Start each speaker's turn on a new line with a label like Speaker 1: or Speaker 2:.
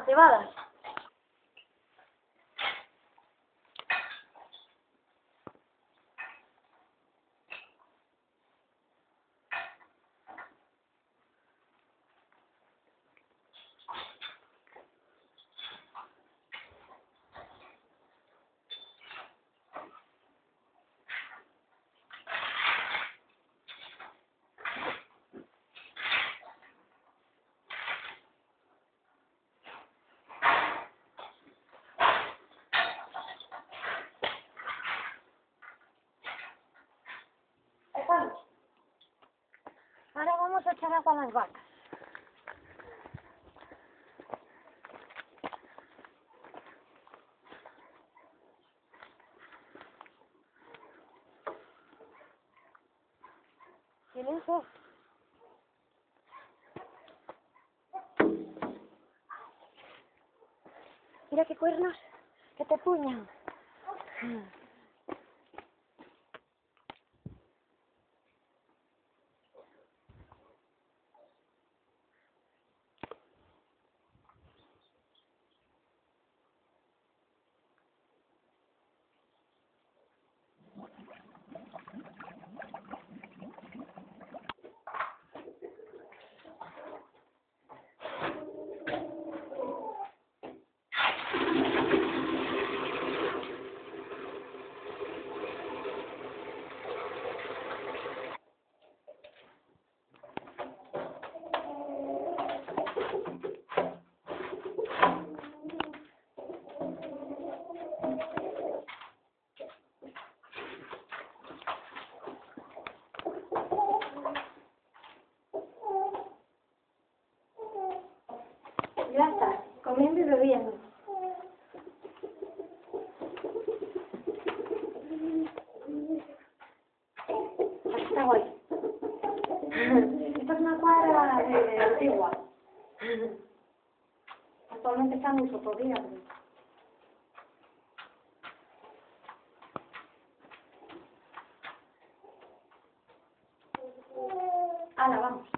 Speaker 1: cebadas. Ahora vamos a echar agua a las vacas. Silencio. Mira qué cuernos, que te puñan. Ya está, comiendo y bebiendo. Aquí está guay. Esta es una cuadra antigua. Actualmente está en uso todavía. Hala, vamos.